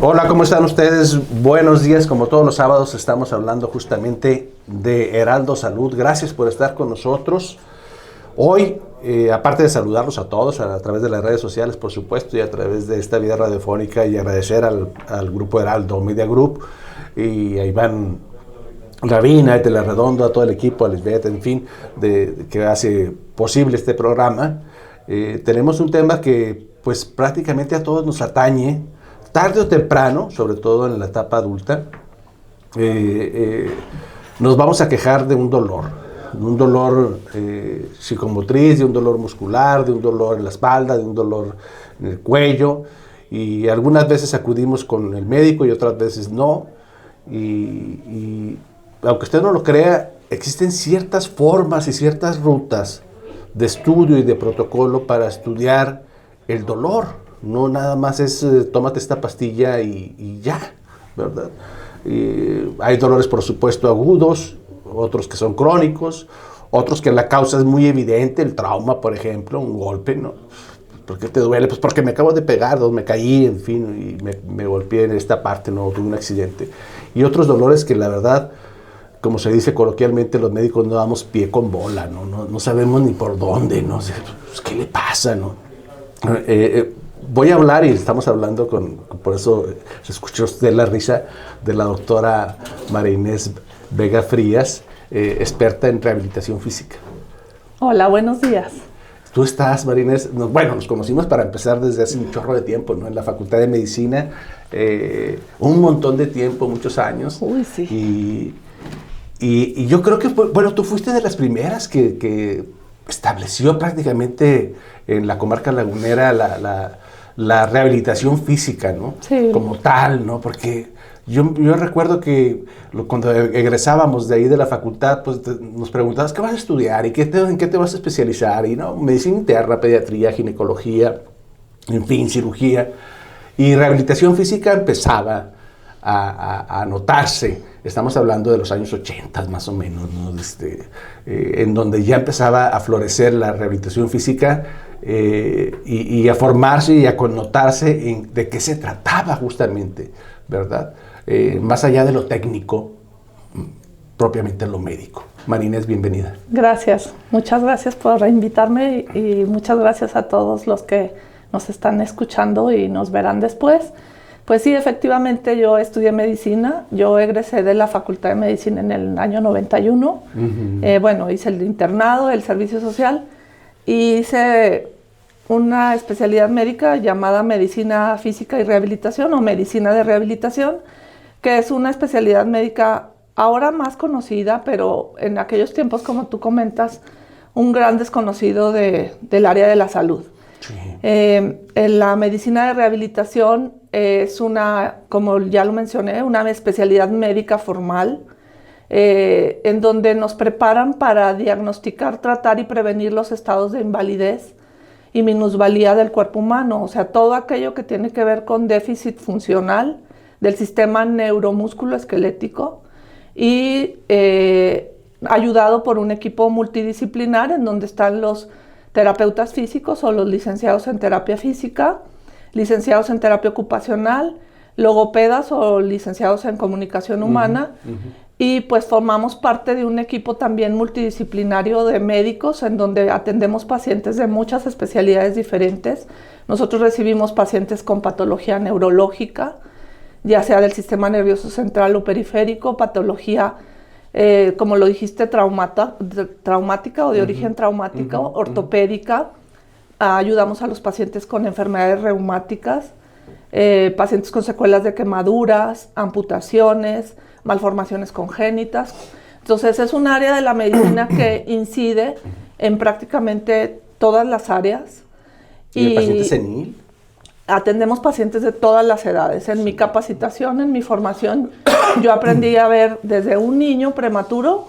Hola, ¿cómo están ustedes? Buenos días. Como todos los sábados estamos hablando justamente de Heraldo Salud. Gracias por estar con nosotros. Hoy, aparte de saludarlos a todos a través de las redes sociales, por supuesto, y a través de esta vida radiofónica, y agradecer al grupo Heraldo Media Group y a Iván Ravina, de La Redonda, a todo el equipo, a Lisbeth, en fin, que hace posible este programa. Tenemos un tema que pues prácticamente a todos nos atañe, tarde o temprano, sobre todo en la etapa adulta. Nos vamos a quejar de un dolor psicomotriz, de un dolor muscular, de un dolor en la espalda, de un dolor en el cuello, y algunas veces acudimos con el médico y otras veces no, y aunque usted no lo crea, existen ciertas formas y ciertas rutas de estudio y de protocolo para estudiar el dolor. No nada más es tómate esta pastilla y ya, ¿verdad? Hay dolores, por supuesto, agudos, otros que son crónicos, otros que la causa es muy evidente, el trauma, por ejemplo, un golpe, ¿no? ¿Por qué te duele? Pues porque me acabo de pegar, ¿no? Me caí, en fin, y me golpeé en esta parte, no tuve un accidente. Y otros dolores que la verdad, como se dice coloquialmente, los médicos no damos pie con bola, no sabemos ni por dónde, ¿no? Pues, ¿qué le pasa, no? Voy a hablar, y estamos hablando por eso se escuchó usted la risa, de la doctora María Inés Vega Frías, experta en rehabilitación física. Hola, buenos días. Tú estás, María Inés, nos conocimos para empezar desde hace un chorro de tiempo, ¿no? En la Facultad de Medicina, un montón de tiempo, muchos años. Uy, sí. Y yo creo que, bueno, tú fuiste de las primeras que estableció prácticamente en la comarca lagunera la rehabilitación física, ¿no? Sí. Como tal, ¿no? Porque yo recuerdo que cuando egresábamos de ahí de la facultad, pues nos preguntabas, ¿qué vas a estudiar? ¿Y en qué te vas a especializar? Y no, medicina interna, pediatría, ginecología, en fin, cirugía. Y rehabilitación física empezaba a notarse. Estamos hablando de los años 80 más o menos, ¿no? En donde ya empezaba a florecer la rehabilitación física y a formarse y a connotarse de qué se trataba justamente, ¿verdad? Más allá de lo técnico, propiamente lo médico. María Inés, bienvenida. Gracias, muchas gracias por invitarme y muchas gracias a todos los que nos están escuchando y nos verán después. Pues sí, efectivamente yo estudié medicina, yo egresé de la Facultad de Medicina en el año 91, bueno, hice el internado, el servicio social, y hice una especialidad médica llamada Medicina Física y Rehabilitación o Medicina de Rehabilitación, que es una especialidad médica ahora más conocida, pero en aquellos tiempos, como tú comentas, un gran desconocido del área de la salud. Sí. En la medicina de rehabilitación es una, como ya lo mencioné, una especialidad médica formal en donde nos preparan para diagnosticar, tratar y prevenir los estados de invalidez y minusvalía del cuerpo humano, o sea, todo aquello que tiene que ver con déficit funcional del sistema neuromúsculo esquelético y ayudado por un equipo multidisciplinar en donde están los terapeutas físicos o los licenciados en terapia física, licenciados en terapia ocupacional, logopedas o licenciados en comunicación humana, y pues formamos parte de un equipo también multidisciplinario de médicos en donde atendemos pacientes de muchas especialidades diferentes. Nosotros recibimos pacientes con patología neurológica, ya sea del sistema nervioso central o periférico, patología como lo dijiste, traumática o de origen traumático, ortopédica. Ayudamos a los pacientes con enfermedades reumáticas, pacientes con secuelas de quemaduras, amputaciones, malformaciones congénitas. Entonces es un área de la medicina que incide en prácticamente todas las áreas. ¿Y el paciente senil? Atendemos pacientes de todas las edades. En mi capacitación, en mi formación, yo aprendí a ver desde un niño prematuro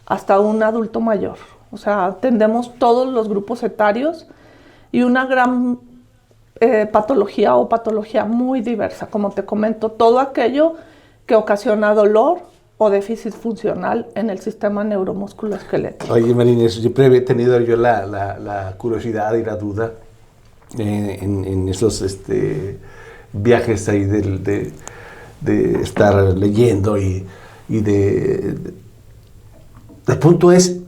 hasta un adulto mayor. O sea, atendemos todos los grupos etarios y una gran patología o patología muy diversa. Como te comento, todo aquello que ocasiona dolor o déficit funcional en el sistema neuromúsculo-esquelético. Oye, María Inés, siempre he tenido yo la curiosidad y la duda en esos viajes ahí de estar leyendo y el punto es,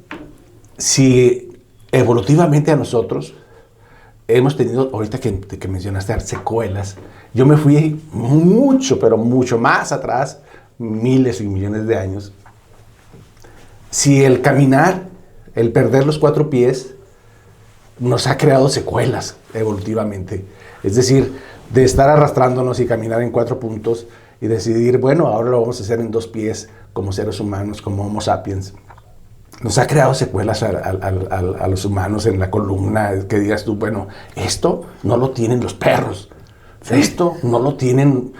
si evolutivamente a nosotros hemos tenido, ahorita que mencionaste secuelas, yo me fui mucho, pero mucho más atrás, miles y millones de años. Si el caminar, el perder los 4 pies, nos ha creado secuelas evolutivamente. Es decir, de estar arrastrándonos y caminar en 4 puntos y decidir, bueno, ahora lo vamos a hacer en 2 pies como seres humanos, como Homo sapiens. Nos ha creado secuelas a los humanos en la columna, que digas tú, bueno, esto no lo tienen los perros. Esto no lo tienen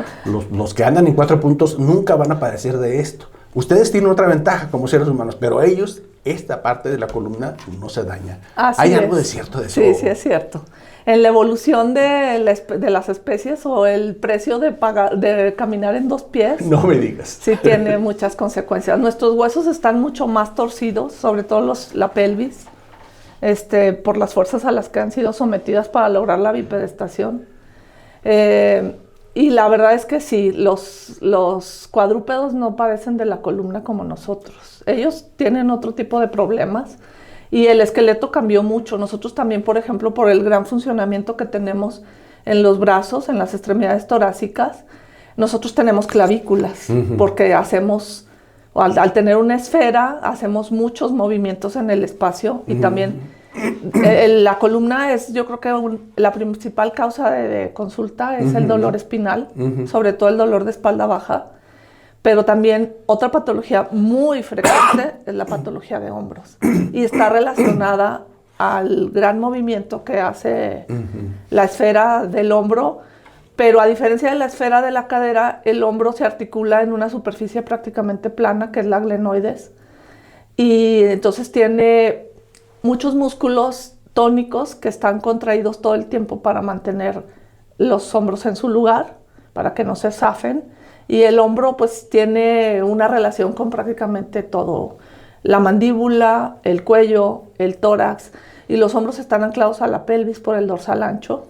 los que andan en 4 puntos, nunca van a padecer de esto. Ustedes tienen otra ventaja como seres humanos, pero ellos, esta parte de la columna no se daña. ¿Hay algo de cierto de eso? Sí, sí es cierto. En la evolución de las especies o el precio de caminar en 2 pies. No me digas. Sí tiene muchas consecuencias. Nuestros huesos están mucho más torcidos, sobre todo la pelvis, por las fuerzas a las que han sido sometidas para lograr la bipedestación. Y la verdad es que sí, los cuadrúpedos no padecen de la columna como nosotros. Ellos tienen otro tipo de problemas y el esqueleto cambió mucho. Nosotros también, por ejemplo, por el gran funcionamiento que tenemos en los brazos, en las extremidades torácicas, nosotros tenemos clavículas porque hacemos, al tener una esfera, hacemos muchos movimientos en el espacio y también... La columna es, yo creo que la principal causa de consulta es el dolor espinal, sobre todo el dolor de espalda baja, pero también otra patología muy frecuente es la patología de hombros y está relacionada al gran movimiento que hace la esfera del hombro, pero a diferencia de la esfera de la cadera, el hombro se articula en una superficie prácticamente plana, que es la glenoides, y entonces tiene muchos músculos tónicos que están contraídos todo el tiempo para mantener los hombros en su lugar, para que no se zafen. Y el hombro pues tiene una relación con prácticamente todo. La mandíbula, el cuello, el tórax. Y los hombros están anclados a la pelvis por el dorsal ancho.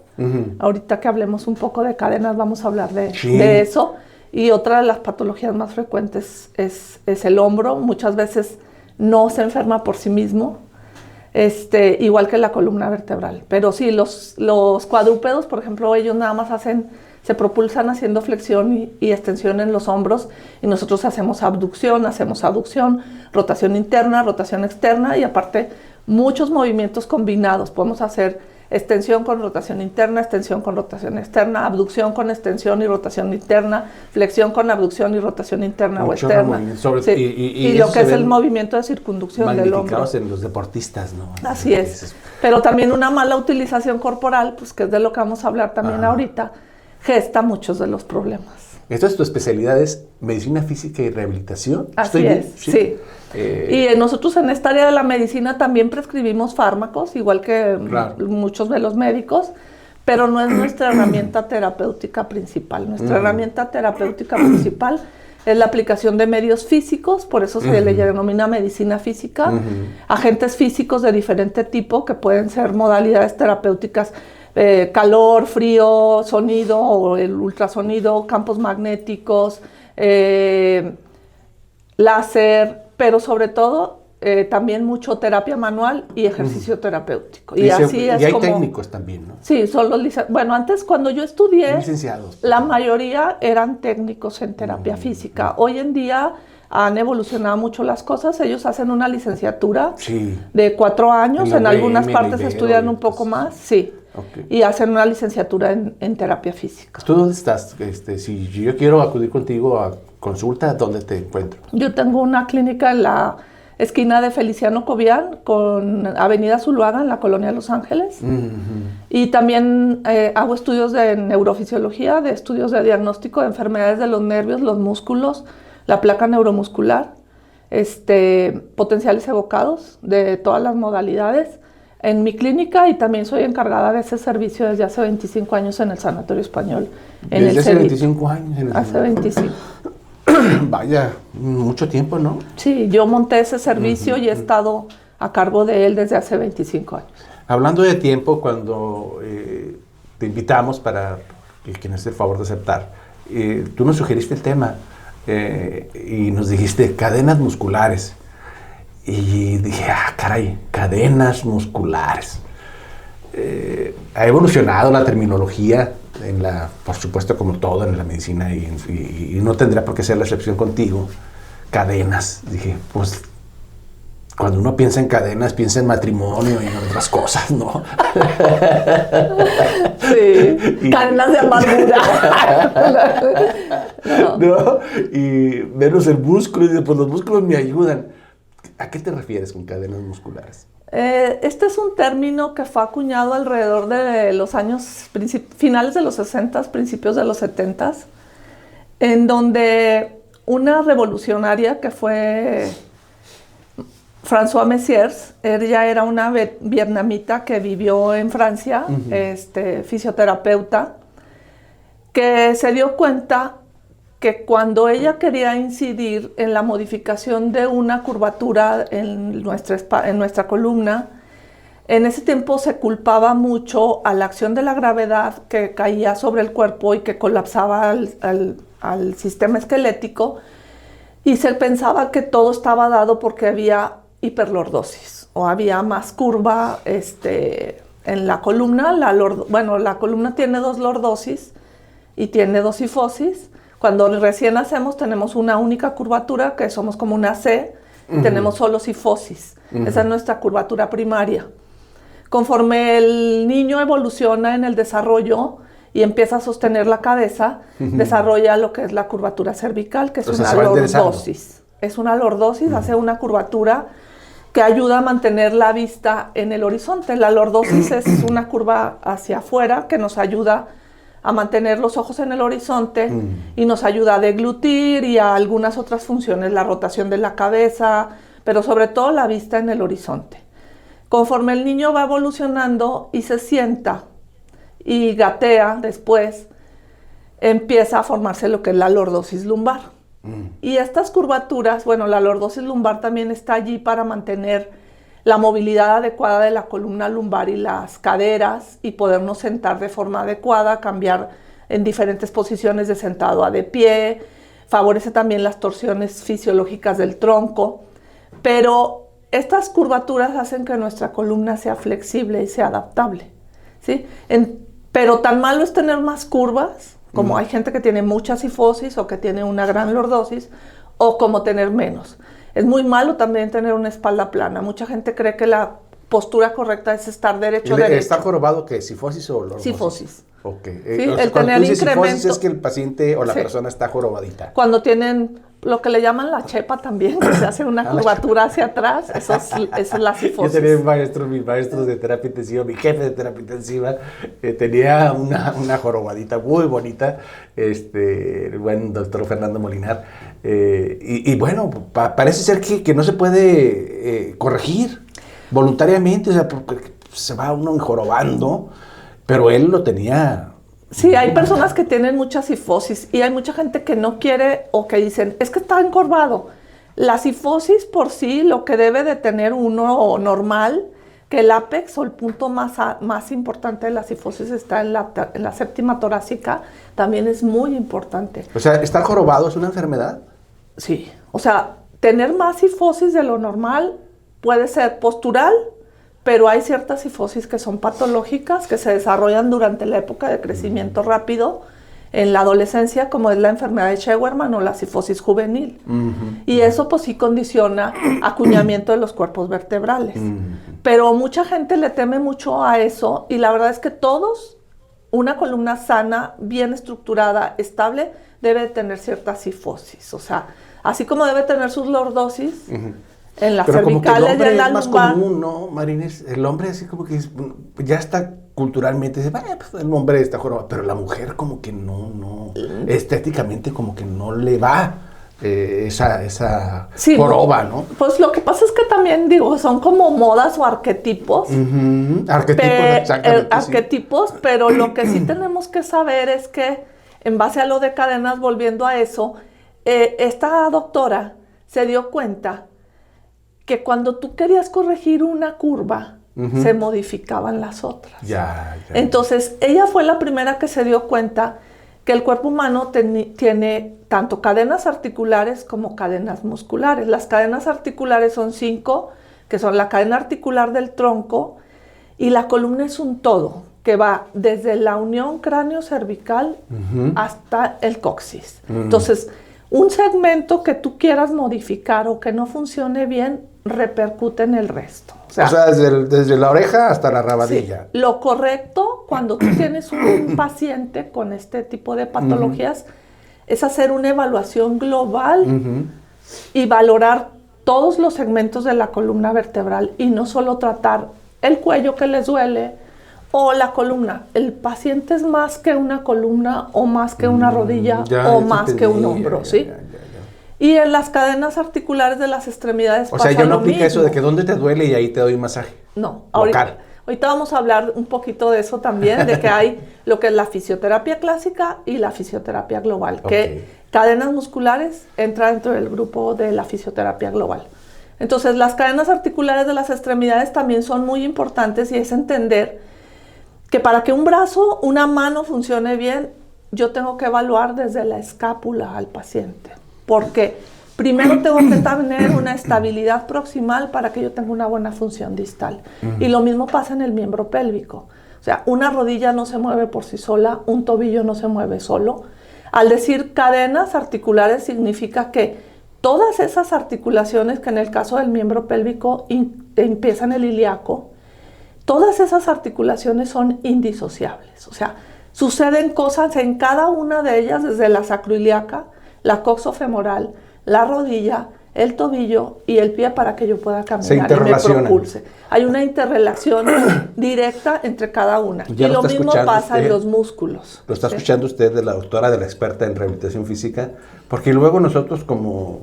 Ahorita que hablemos un poco de cadenas vamos a hablar de eso. Y otra de las patologías más frecuentes es el hombro. Muchas veces no se enferma por sí mismo. Igual que la columna vertebral. Pero sí, los cuadrúpedos, por ejemplo, ellos nada más se propulsan haciendo flexión y extensión en los hombros, y nosotros hacemos abducción, rotación interna, rotación externa, y aparte muchos movimientos combinados. Podemos hacer extensión con rotación interna, extensión con rotación externa, abducción con extensión y rotación interna, flexión con abducción y rotación interna o externa. Y lo que es el movimiento de circunducción del hombro. Magnificados en los deportistas, ¿no? Así es. Pero también una mala utilización corporal, pues que es de lo que vamos a hablar también ahorita, gesta muchos de los problemas. Entonces, tu especialidad es medicina física y rehabilitación. Así es, sí. Y nosotros en esta área de la medicina también prescribimos fármacos, igual que muchos de los médicos, pero no es nuestra herramienta terapéutica principal. Nuestra herramienta terapéutica principal es la aplicación de medios físicos, por eso se le denomina medicina física, agentes físicos de diferente tipo que pueden ser modalidades terapéuticas, calor, frío, sonido o el ultrasonido, campos magnéticos, láser, pero sobre todo también mucho terapia manual y ejercicio terapéutico. Y así es. Y hay como técnicos también, ¿no? Sí, son los licenciados. Bueno, antes cuando yo estudié, licenciados, la mayoría eran técnicos en terapia física. Hoy en día han evolucionado mucho las cosas. Ellos hacen una licenciatura de 4 años. En algunas partes estudian un poco más. Sí. Okay. Y hacen una licenciatura en terapia física. ¿Tú dónde estás? Si yo quiero acudir contigo a consulta, ¿dónde te encuentro? Yo tengo una clínica en la esquina de Feliciano Cobian con Avenida Zuluaga en la colonia Los Ángeles. Y también hago estudios de neurofisiología, de estudios de diagnóstico de enfermedades de los nervios, los músculos, la placa neuromuscular, potenciales evocados de todas las modalidades en mi clínica, y también soy encargada de ese servicio desde hace 25 años en el Sanatorio Español. ¿Desde hace 25 años? Hace 25. Vaya, mucho tiempo, ¿no? Sí, yo monté ese servicio y he estado a cargo de él desde hace 25 años. Hablando de tiempo, cuando te invitamos para que nos hace el favor de aceptar. Tú nos sugeriste el tema y nos dijiste cadenas musculares. Y dije, caray, cadenas musculares. Ha evolucionado la terminología, por supuesto, como todo en la medicina, y no tendría por qué ser la excepción contigo. Cadenas. Dije, pues, cuando uno piensa en cadenas, piensa en matrimonio y en otras cosas, ¿no? Sí, cadenas de amargura. ¿No? Y menos el músculo, y pues los músculos me ayudan. ¿A qué te refieres con cadenas musculares? Este es un término que fue acuñado alrededor de los años finales de los 60, principios de los 70, en donde una revolucionaria que fue François Messiers, ella era una vietnamita que vivió en Francia, fisioterapeuta, que se dio cuenta que cuando ella quería incidir en la modificación de una curvatura en nuestra columna, en ese tiempo se culpaba mucho a la acción de la gravedad que caía sobre el cuerpo y que colapsaba al sistema esquelético, y se pensaba que todo estaba dado porque había hiperlordosis o había más curva en la columna. La columna tiene 2 lordosis y tiene 2 sifosis. Cuando recién nacemos tenemos una única curvatura, que somos como una C, y tenemos solo sifosis. Esa es nuestra curvatura primaria. Conforme el niño evoluciona en el desarrollo y empieza a sostener la cabeza, desarrolla lo que es la curvatura cervical, que es una lordosis. Es una lordosis, hace una curvatura que ayuda a mantener la vista en el horizonte. La lordosis es una curva hacia afuera que nos ayuda a mantener los ojos en el horizonte y nos ayuda a deglutir y a algunas otras funciones, la rotación de la cabeza, pero sobre todo la vista en el horizonte. Conforme el niño va evolucionando y se sienta y gatea después, empieza a formarse lo que es la lordosis lumbar. Y estas curvaturas, la lordosis lumbar también está allí para mantener la movilidad adecuada de la columna lumbar y las caderas, y podernos sentar de forma adecuada, cambiar en diferentes posiciones de sentado a de pie, favorece también las torsiones fisiológicas del tronco, pero estas curvaturas hacen que nuestra columna sea flexible y sea adaptable, ¿sí? Pero tan malo es tener más curvas, como hay gente que tiene mucha sifosis o que tiene una gran lordosis, o como tener menos. Es muy malo también tener una espalda plana. Mucha gente cree que la postura correcta es estar derecho. ¿Está jorobado qué? ¿Sifosis o lordosis? Sifosis. Ok. Sí, el tener sifosis es que el paciente o la persona está jorobadita. Cuando tienen lo que le llaman la chepa también, que se hace una curvatura hacia atrás, esa es la sifosis. Yo tenía mis maestros de terapia intensiva, mi jefe de terapia intensiva, tenía una jorobadita muy bonita, el buen doctor Fernando Molinar, parece ser que no se puede corregir voluntariamente, o sea, porque se va uno enjorobando, pero él lo tenía. Sí, hay personas que tienen mucha sifosis y hay mucha gente que no quiere o que dicen, es que está encorvado. La sifosis por sí, lo que debe de tener uno normal, que el ápex o el punto más importante de la sifosis está en la séptima torácica, también es muy importante. O sea, ¿estar jorobado es una enfermedad? Sí, o sea, tener más sifosis de lo normal puede ser postural, pero hay ciertas sifosis que son patológicas, que se desarrollan durante la época de crecimiento rápido, en la adolescencia, como es la enfermedad de Scheuermann o la sifosis juvenil. Y eso pues sí condiciona acuñamiento de los cuerpos vertebrales. Pero mucha gente le teme mucho a eso, y la verdad es que todos, una columna sana, bien estructurada, estable, debe de tener cierta sifosis. O sea, así como debe tener sus lordosis, en las cervicales y en la lumbar. Es más común, ¿no, Marines? El hombre así como que ya está culturalmente, dice, pues el hombre está jorobado, pero la mujer como que no, estéticamente como que no le va esa joroba, ¿no? Pues lo que pasa es que también, son como modas o arquetipos. Arquetipos, pero lo que sí tenemos que saber es que, en base a lo de cadenas, volviendo a eso, esta doctora se dio cuenta que cuando tú querías corregir una curva se modificaban las otras. Ya. Entonces, ella fue la primera que se dio cuenta que el cuerpo humano tiene tanto cadenas articulares como cadenas musculares. Las cadenas articulares son 5, que son la cadena articular del tronco, y la columna es un todo, que va desde la unión cráneo-cervical hasta el coxis. Entonces, un segmento que tú quieras modificar o que no funcione bien, repercute en el resto. O sea desde la oreja hasta la rabadilla. Sí, lo correcto cuando tú tienes un paciente con este tipo de patologías es hacer una evaluación global y valorar todos los segmentos de la columna vertebral y no solo tratar el cuello que les duele o la columna. El paciente es más que una columna o más que una rodilla o más que un hombro, ¿sí? Y en las cadenas articulares de las extremidades pasa lo mismo. O sea, yo no aplica eso de que dónde te duele y ahí te doy un masaje. No, ahorita vamos a hablar un poquito de eso también, de que hay lo que es la fisioterapia clásica y la fisioterapia global, que cadenas musculares entra dentro del grupo de la fisioterapia global. Entonces, las cadenas articulares de las extremidades también son muy importantes y es entender que para que un brazo, una mano funcione bien, yo tengo que evaluar desde la escápula al paciente. Porque primero tengo que tener una estabilidad proximal para que yo tenga una buena función distal. Y lo mismo pasa en el miembro pélvico. O sea, una rodilla no se mueve por sí sola, un tobillo no se mueve solo. Al decir cadenas articulares significa que todas esas articulaciones que en el caso del miembro pélvico empiezan el ilíaco, todas esas articulaciones son indisociables. O sea, suceden cosas en cada una de ellas, desde la sacroiliaca, la coxofemoral, la rodilla, el tobillo y el pie para que yo pueda caminar y me propulse. Hay una interrelación directa entre cada una. Y lo mismo pasa en los músculos. Lo está escuchando usted de la doctora, de la experta en rehabilitación física, porque luego nosotros como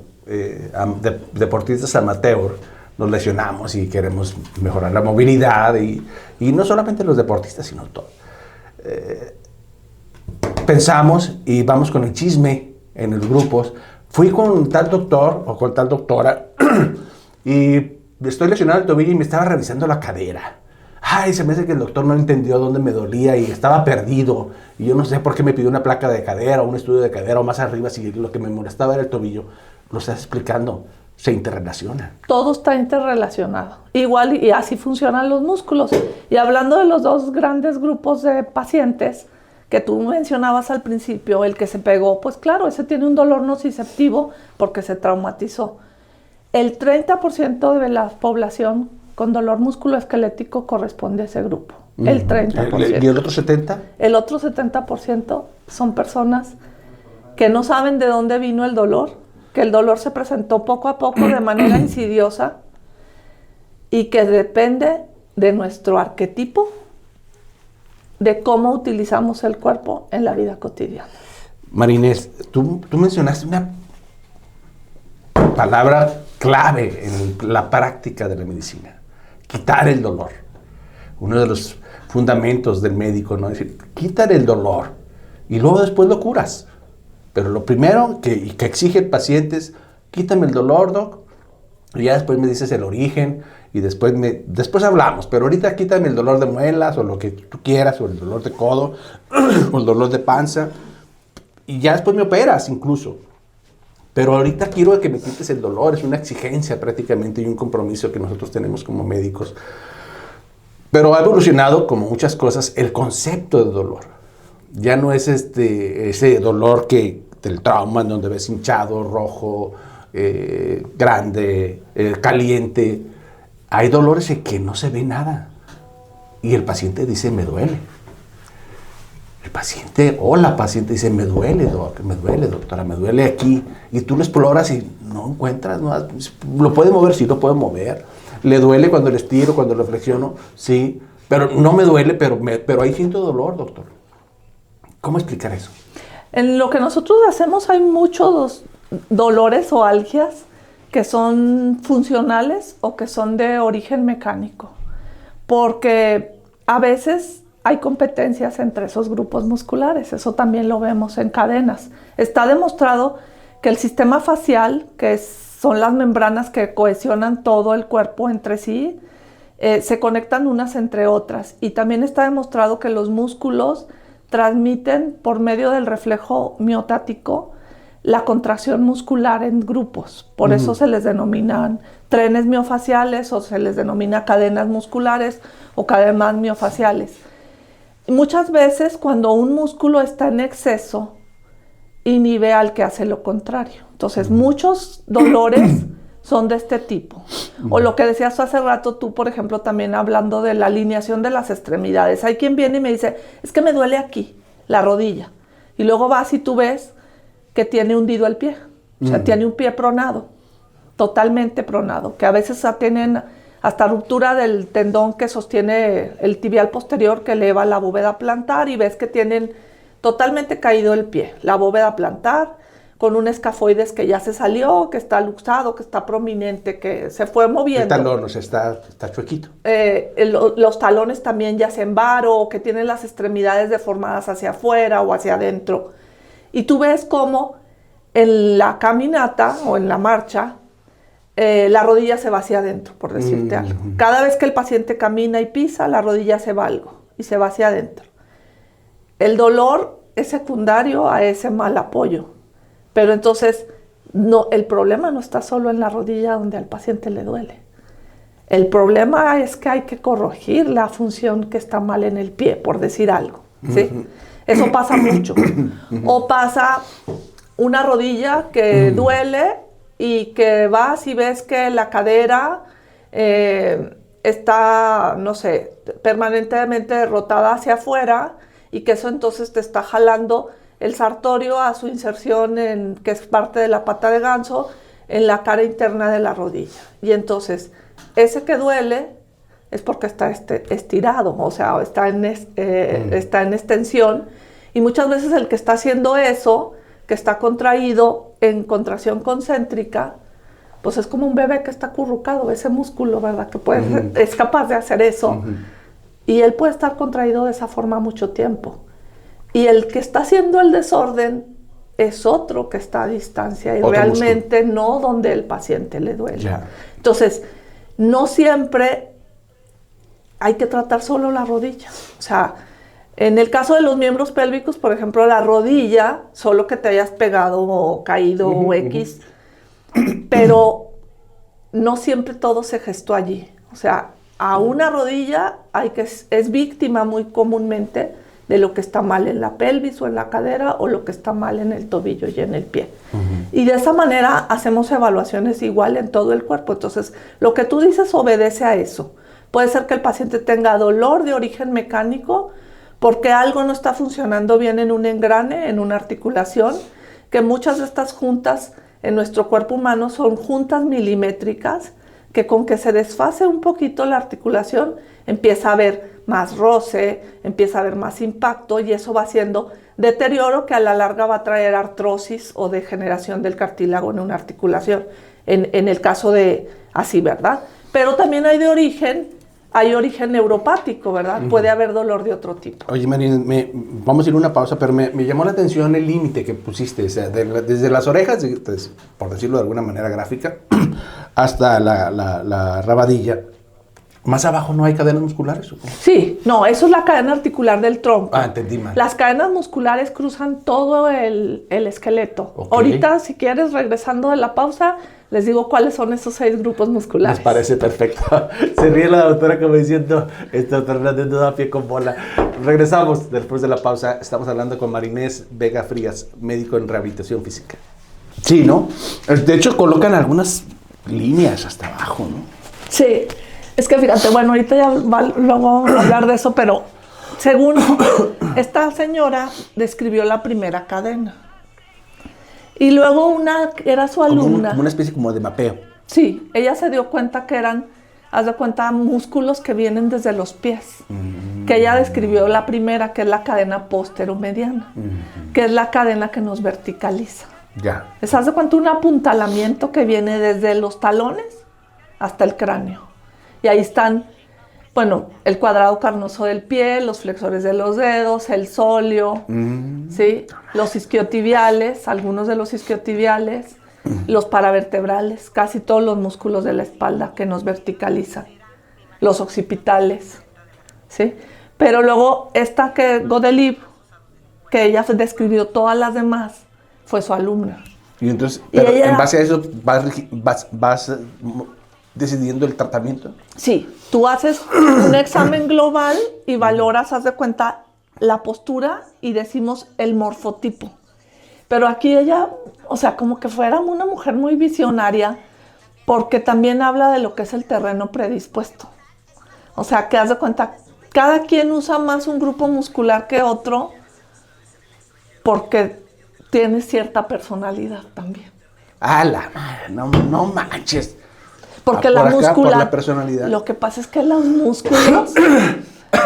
deportistas amateur nos lesionamos y queremos mejorar la movilidad y no solamente los deportistas, sino todos. Pensamos y vamos con el chisme en los grupos. Fui con tal doctor o con tal doctora y estoy lesionado el tobillo y me estaba revisando la cadera. Ay, se me hace que el doctor no entendió dónde me dolía y estaba perdido. Y yo no sé por qué me pidió una placa de cadera o un estudio de cadera o más arriba si lo que me molestaba era el tobillo. Lo estás explicando. Se interrelaciona. Todo está interrelacionado. Igual y así funcionan los músculos. Y hablando de los dos grandes grupos de pacientes que tú mencionabas al principio, el que se pegó, pues claro, ese tiene un dolor nociceptivo porque se traumatizó. El 30% de la población con dolor musculoesquelético corresponde a ese grupo. El 30%. ¿Y el otro 70%? El otro 70% son personas que no saben de dónde vino el dolor, que el dolor se presentó poco a poco de manera insidiosa y que depende de nuestro arquetipo, de cómo utilizamos el cuerpo en la vida cotidiana. María Inés, tú mencionaste una palabra clave en la práctica de la medicina: quitar el dolor. Uno de los fundamentos del médico, ¿no? Es decir, quitar el dolor y luego después lo curas. Pero lo primero que exige el paciente es: quítame el dolor, doc, y ya después me dices el origen y después hablamos, pero ahorita quítame el dolor de muelas o lo que tú quieras, o el dolor de codo o el dolor de panza, y ya después me operas incluso. Pero ahorita quiero que me quites el dolor. Es una exigencia prácticamente y un compromiso que nosotros tenemos como médicos. Pero ha evolucionado, como muchas cosas, el concepto de dolor. Ya no es ese dolor del trauma, en donde ves hinchado, rojo, grande, caliente. Hay dolores en que no se ve nada. Y el paciente dice: me duele. El paciente o la paciente dice: me duele, doctora, me duele aquí. Y tú lo exploras y no encuentras, lo puede mover, sí lo puede mover. Le duele cuando le estiro, cuando lo flexiono, sí. Pero no me duele, pero ahí siento dolor, doctor. ¿Cómo explicar eso? En lo que nosotros hacemos hay muchos dolores o algias que son funcionales o que son de origen mecánico, porque a veces hay competencias entre esos grupos musculares. Eso también lo vemos en cadenas. Está demostrado que el sistema facial, que son las membranas que cohesionan todo el cuerpo entre sí, se conectan unas entre otras. Y también está demostrado que los músculos transmiten por medio del reflejo miotático la contracción muscular en grupos. Por eso se les denominan trenes miofaciales o se les denomina cadenas musculares o cadenas miofaciales. Y muchas veces cuando un músculo está en exceso, inhibe al que hace lo contrario. Entonces, muchos dolores son de este tipo. O lo que decías hace rato tú, por ejemplo, también hablando de la alineación de las extremidades. Hay quien viene y me dice, es que me duele aquí, la rodilla. Y luego vas y tú ves que tiene hundido el pie. O sea, tiene un pie pronado, totalmente pronado, que a veces tienen hasta ruptura del tendón que sostiene el tibial posterior que eleva la bóveda plantar y ves que tienen totalmente caído el pie, la bóveda plantar, con un escafoides que ya se salió, que está luxado, que está prominente, que se fue moviendo. El talón, o sea, está chuequito. Los talones también ya se envaro, que tienen las extremidades deformadas hacia afuera o hacia adentro. Y tú ves cómo en la caminata o en la marcha, la rodilla se va hacia adentro, por decirte algo. Cada vez que el paciente camina y pisa, la rodilla se va algo y se va hacia adentro. El dolor es secundario a ese mal apoyo. Pero entonces, no, el problema no está solo en la rodilla donde al paciente le duele. El problema es que hay que corregir la función que está mal en el pie, por decir algo, ¿sí? Eso pasa mucho. O pasa una rodilla que duele y que vas y ves que la cadera está, no sé, permanentemente rotada hacia afuera y que eso entonces te está jalando el sartorio a su inserción, que es parte de la pata de ganso, en la cara interna de la rodilla. Y entonces, ese que duele es porque está estirado, o sea, está en extensión. Y muchas veces el que está haciendo eso, que está contraído en contracción concéntrica, pues es como un bebé que está acurrucado, ese músculo, ¿verdad? Que es capaz de hacer eso. Y él puede estar contraído de esa forma mucho tiempo. Y el que está haciendo el desorden es otro que está a distancia y otro realmente músculo. No donde el paciente le duele. Yeah. Entonces, no siempre hay que tratar solo la rodilla. O sea, en el caso de los miembros pélvicos, por ejemplo, la rodilla, solo que te hayas pegado o caído o X, pero no siempre todo se gestó allí. O sea, a una rodilla es víctima muy comúnmente de lo que está mal en la pelvis o en la cadera o lo que está mal en el tobillo y en el pie. Y de esa manera hacemos evaluaciones igual en todo el cuerpo. Entonces, lo que tú dices obedece a eso. Puede ser que el paciente tenga dolor de origen mecánico porque algo no está funcionando bien en un engrane, en una articulación, que muchas de estas juntas en nuestro cuerpo humano son juntas milimétricas, que con que se desfase un poquito la articulación, empieza a haber más roce, empieza a haber más impacto y eso va haciendo deterioro que a la larga va a traer artrosis o degeneración del cartílago en una articulación, en el caso de así, ¿verdad? Pero también hay origen neuropático, ¿verdad? Puede haber dolor de otro tipo. Oye, Marín, vamos a ir a una pausa, pero me llamó la atención el límite que pusiste, o sea, desde las orejas, por decirlo de alguna manera gráfica, hasta la rabadilla. ¿Más abajo no hay cadenas musculares? ¿O cómo? Sí, no, eso es la cadena articular del tronco. Ah, entendí mal. Las cadenas musculares cruzan todo el esqueleto. Okay. Ahorita, si quieres, regresando de la pausa, les digo cuáles son esos 6 grupos musculares. Les parece perfecto. Se ríe la doctora como diciendo, este doctor Hernández no da pie con bola. Regresamos después de la pausa. Estamos hablando con Marinés Vega Frías, médico en rehabilitación física. Sí, ¿no? De hecho, colocan algunas líneas hasta abajo, ¿no? Sí. Es que fíjate, bueno, ahorita ya luego vamos a hablar de eso, pero según esta señora describió la primera cadena. Y luego una era su alumna. Como una especie como de mapeo. Sí, ella se dio cuenta que eran, haz de cuenta, músculos que vienen desde los pies. Que ella describió la primera, que es la cadena posteromediana, que es la cadena que nos verticaliza. Ya. Haz de cuenta un apuntalamiento que viene desde los talones hasta el cráneo. Y ahí están, bueno, el cuadrado carnoso del pie, los flexores de los dedos, el sóleo, ¿sí? Los isquiotibiales, algunos de los isquiotibiales, los paravertebrales, casi todos los músculos de la espalda que nos verticalizan. los occipitales, ¿sí? Pero luego esta que Godelib, que ella describió todas las demás, fue su alumna. Y entonces, pero en base a eso, ¿vas decidiendo el tratamiento? Sí, tú haces un examen global y valoras, haz de cuenta, la postura y decimos el morfotipo. Pero aquí ella, o sea, como que fuera una mujer muy visionaria, porque también habla de lo que es el terreno predispuesto. O sea, que haz de cuenta, cada quien usa más un grupo muscular que otro porque tiene cierta personalidad también. ¡Ah, la madre! No manches. Porque por la acá, muscular, por la personalidad. lo que pasa es que los músculos,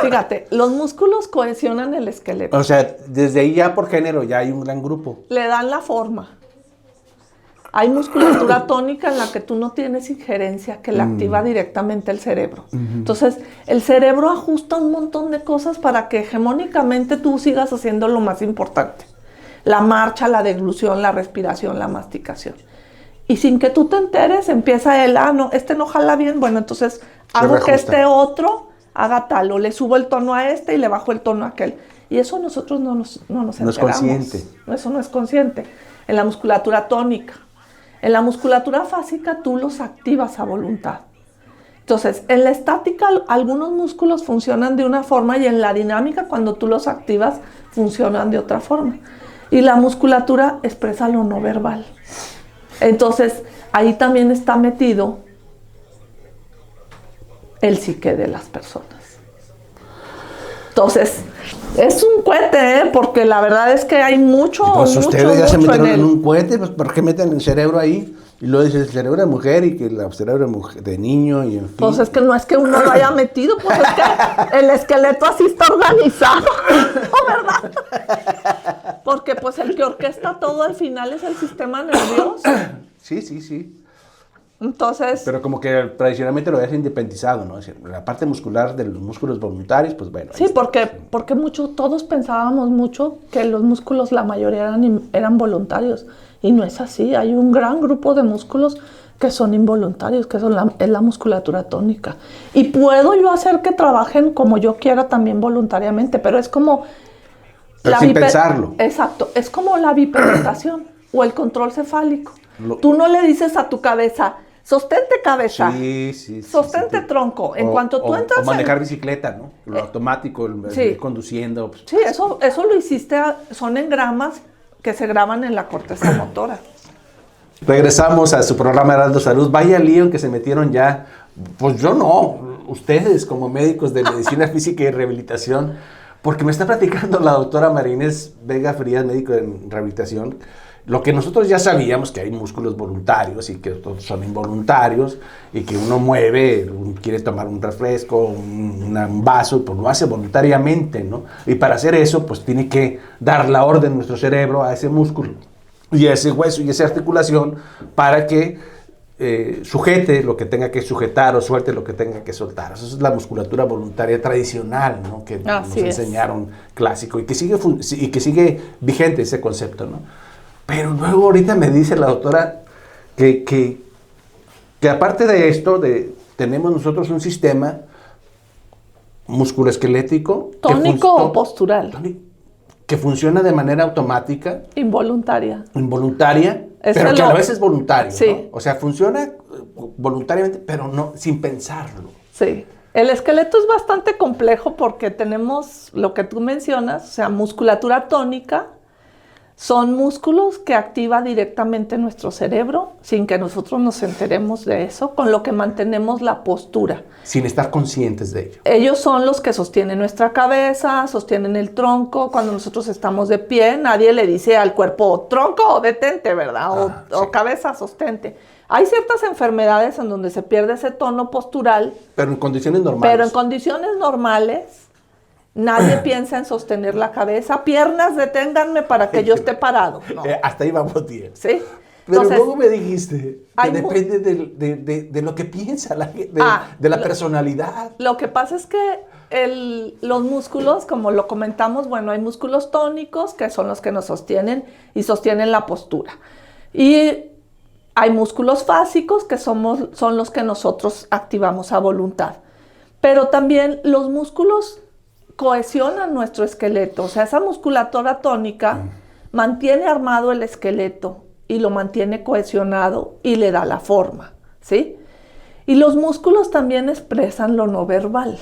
fíjate, los músculos cohesionan el esqueleto. O sea, desde ahí ya por género ya hay un gran grupo. Le dan la forma. Hay musculatura tónica en la que tú no tienes injerencia, que la activa directamente el cerebro. Entonces, el cerebro ajusta un montón de cosas para que hegemónicamente tú sigas haciendo lo más importante. La marcha, la deglución, la respiración, la masticación. Y sin que tú te enteres, empieza el, no, este no jala bien, bueno, entonces hago que este otro haga tal, o le subo el tono a este y le bajo el tono a aquel. Y eso nosotros no nos enteramos. No es consciente. Eso no es consciente. En la musculatura tónica. En la musculatura fásica tú los activas a voluntad. Entonces, en la estática algunos músculos funcionan de una forma y en la dinámica cuando tú los activas funcionan de otra forma. Y la musculatura expresa lo no verbal. Entonces, ahí también está metido el psique de las personas. Entonces, es un cohete, porque la verdad es que hay mucho. Pues ustedes ya se metieron en un cohete, pues ¿por qué meten el cerebro ahí? Y luego dice el cerebro de mujer y que el cerebro de, mujer, de niño y en fin. Pues es que no es que uno lo haya metido, pues es que el esqueleto así está organizado, ¿no, verdad? Porque pues el que orquesta todo al final es el sistema nervioso. Sí. Entonces. Pero como que tradicionalmente lo habías independizado, ¿no? Es decir, la parte muscular de los músculos voluntarios, pues bueno. Sí, porque todos pensábamos mucho que los músculos, la mayoría eran voluntarios. Y no es así. Hay un gran grupo de músculos que son involuntarios, que es la musculatura tónica. Y puedo yo hacer que trabajen como yo quiera también voluntariamente, pero es como. Pero sin pensarlo. Exacto. Es como la bipedestación o el control cefálico. Tú no le dices a tu cabeza, sostente cabeza, sostente tronco. En cuanto tú entras o manejar bicicleta, ¿no? Lo automático, el ir conduciendo. Pues. Sí, eso lo hiciste, son engramas que se graban en la corteza motora. Regresamos a su programa Heraldo Salud. Vaya lío en que se metieron ya, pues yo no, ustedes como médicos de medicina física y rehabilitación, porque me está platicando la doctora María Inés Vega Frías, médico en rehabilitación, lo que nosotros ya sabíamos, que hay músculos voluntarios y que otros son involuntarios, y que uno mueve, quiere tomar un refresco, un vaso, pues lo hace voluntariamente, ¿no? Y para hacer eso, pues tiene que dar la orden nuestro cerebro a ese músculo y a ese hueso y a esa articulación para que sujete lo que tenga que sujetar o suelte lo que tenga que soltar. Eso es la musculatura voluntaria tradicional, ¿no? Que nos enseñaron clásico y que sigue vigente ese concepto, ¿no? Pero luego ahorita me dice la doctora que aparte de esto, tenemos nosotros un sistema musculoesquelético. ¿Tónico o postural? Que funciona de manera automática. Involuntaria. Pero que a la vez es voluntario, sí. ¿no? O sea, funciona voluntariamente, pero no sin pensarlo. Sí. El esqueleto es bastante complejo porque tenemos lo que tú mencionas, o sea, musculatura tónica. Son músculos que activa directamente nuestro cerebro sin que nosotros nos enteremos de eso, con lo que mantenemos la postura. Sin estar conscientes de ello. Ellos son los que sostienen nuestra cabeza, sostienen el tronco. Cuando nosotros estamos de pie, nadie le dice al cuerpo, tronco, detente, ¿verdad? O cabeza, sostente. Hay ciertas enfermedades en donde se pierde ese tono postural. Pero en condiciones normales. Nadie piensa en sostener la cabeza. Piernas, deténganme para que yo esté parado. No. Hasta ahí vamos bien. Sí. Pero entonces, luego me dijiste que depende de lo que piensa la gente, de la personalidad. Lo que pasa es que los músculos, como lo comentamos, bueno, hay músculos tónicos que son los que nos sostienen y sostienen la postura. Y hay músculos fásicos que son los que nosotros activamos a voluntad. Pero también los músculos cohesionan nuestro esqueleto. O sea, esa musculatura tónica mantiene armado el esqueleto y lo mantiene cohesionado y le da la forma, ¿sí? Y los músculos también expresan lo no verbal.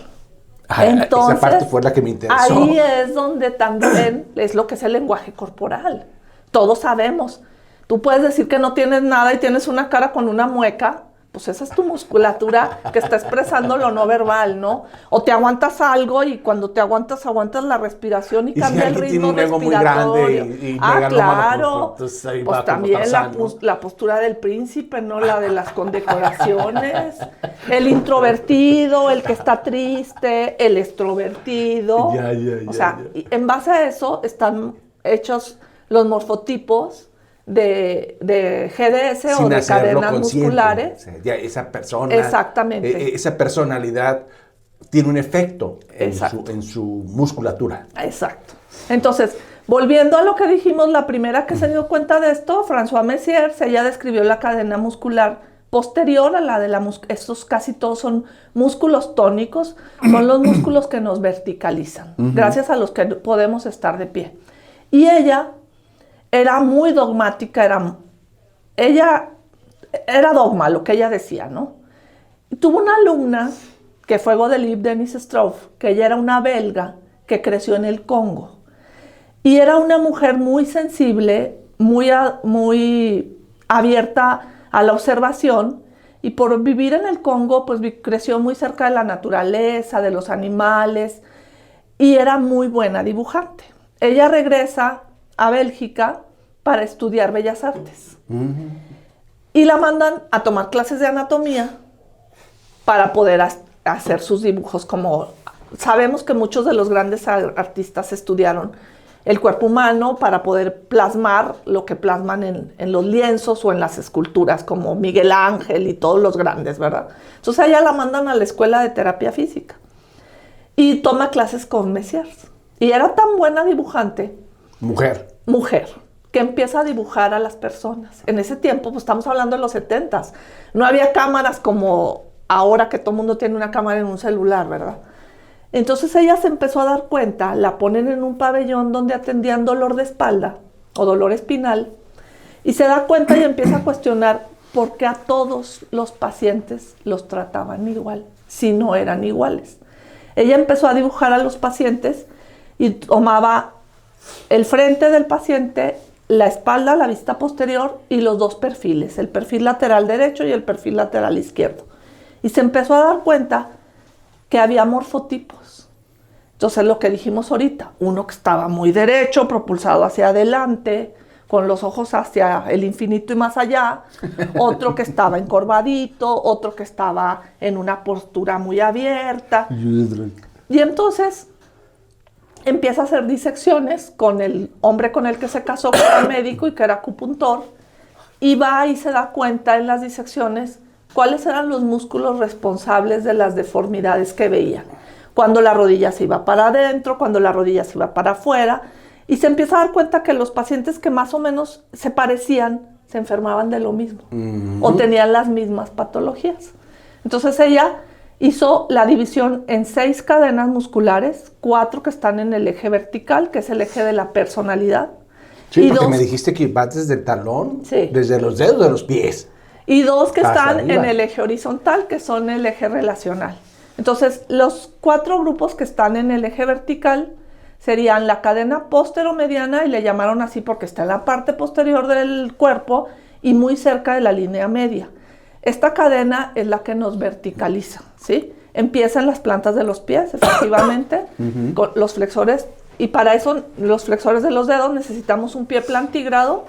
Entonces, esa parte fue la que me interesó. Ahí es donde también es lo que es el lenguaje corporal. Todos sabemos. Tú puedes decir que no tienes nada y tienes una cara con una mueca, pues esa es tu musculatura que está expresando lo no verbal, ¿no? O te aguantas algo y cuando te aguantas la respiración y cambia el ritmo tiene un ego respiratorio. muy grande y claro. Pues ahí pues va también Tarzán, la postura del príncipe, ¿no? La de las condecoraciones. El introvertido, el que está triste, el extrovertido. O sea, en base a eso están hechos los morfotipos de GDS o de cadenas musculares. O sea, ya esa persona, exactamente, esa personalidad tiene un efecto en su musculatura. Exacto. Entonces, volviendo a lo que dijimos, la primera que se dio cuenta de esto, François Messiers, ella describió la cadena muscular posterior a la de estos casi todos son músculos tónicos, son los músculos que nos verticalizan, gracias a los que podemos estar de pie. Y ella era muy dogmática, ella era dogma lo que ella decía, ¿no? Y tuvo una alumna que fue Godelieve Denise Strouf, que ella era una belga que creció en el Congo. Y era una mujer muy sensible, muy abierta a la observación, y por vivir en el Congo, pues creció muy cerca de la naturaleza, de los animales, y era muy buena dibujante. Ella regresa a Bélgica para estudiar Bellas Artes. Y la mandan a tomar clases de anatomía para poder hacer sus dibujos. Como sabemos que muchos de los grandes artistas estudiaron el cuerpo humano para poder plasmar lo que plasman en los lienzos o en las esculturas, como Miguel Ángel y todos los grandes, ¿verdad? Entonces a ella la mandan a la escuela de terapia física y toma clases con Messiers. Y era tan buena dibujante. Mujer, que empieza a dibujar a las personas. En ese tiempo, pues estamos hablando de los 70s. No había cámaras como ahora que todo el mundo tiene una cámara en un celular, ¿verdad? Entonces ella se empezó a dar cuenta, la ponen en un pabellón donde atendían dolor de espalda o dolor espinal, y se da cuenta y empieza a cuestionar por qué a todos los pacientes los trataban igual, si no eran iguales. Ella empezó a dibujar a los pacientes y tomaba el frente del paciente, la espalda, la vista posterior y los dos perfiles, el perfil lateral derecho y el perfil lateral izquierdo. Y se empezó a dar cuenta que había morfotipos. Entonces lo que dijimos ahorita, uno que estaba muy derecho, propulsado hacia adelante, con los ojos hacia el infinito y más allá, otro que estaba encorvadito, otro que estaba en una postura muy abierta. Y entonces empieza a hacer disecciones con el hombre con el que se casó, que era médico y que era acupuntor, y va y se da cuenta en las disecciones cuáles eran los músculos responsables de las deformidades que veían. Cuando la rodilla se iba para adentro, cuando la rodilla se iba para afuera, y se empieza a dar cuenta que los pacientes que más o menos se parecían se enfermaban de lo mismo o tenían las mismas patologías. Entonces ella hizo la división en 6 cadenas musculares, 4 que están en el eje vertical, que es el eje de la personalidad. Sí, porque 2, me dijiste que va desde el talón, sí, desde los dedos de los pies. Y 2 que están arriba en el eje horizontal, que son el eje relacional. Entonces, los 4 grupos que están en el eje vertical serían la cadena posteromediana, y le llamaron así porque está en la parte posterior del cuerpo y muy cerca de la línea media. Esta cadena es la que nos verticaliza, ¿sí? Empieza en las plantas de los pies, efectivamente, con los flexores, y para eso los flexores de los dedos necesitamos un pie plantígrado.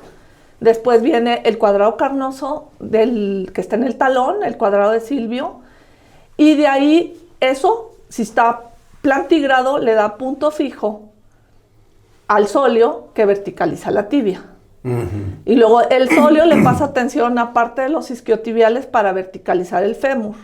Después viene el cuadrado carnoso que está en el talón, el cuadrado de Silvio, y de ahí eso, si está plantígrado, le da punto fijo al sóleo que verticaliza la tibia. Y luego el sóleo le pasa tensión a parte de los isquiotibiales para verticalizar el fémur.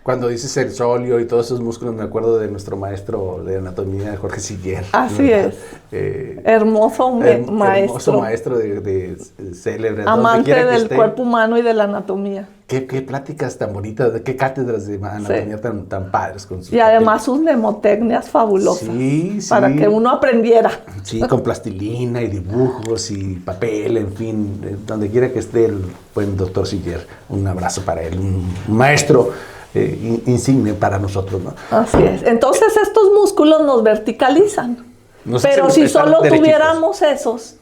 Cuando dices el sóleo y todos esos músculos, me acuerdo de nuestro maestro de anatomía, Jorge Siller. Así es. Hermoso maestro. Hermoso maestro de célebre. Amante del cuerpo humano y de la anatomía. Qué pláticas tan bonitas, qué cátedras de anatomía tan padres. Con y además sus mnemotecnias fabulosas. Sí. Para que uno aprendiera. Sí, con plastilina y dibujos y papel, en fin, donde quiera que esté el buen doctor Siller. Un abrazo para él, un maestro insigne para nosotros, ¿no? Así es. Entonces estos músculos nos verticalizan. Pero si solo tuviéramos esos,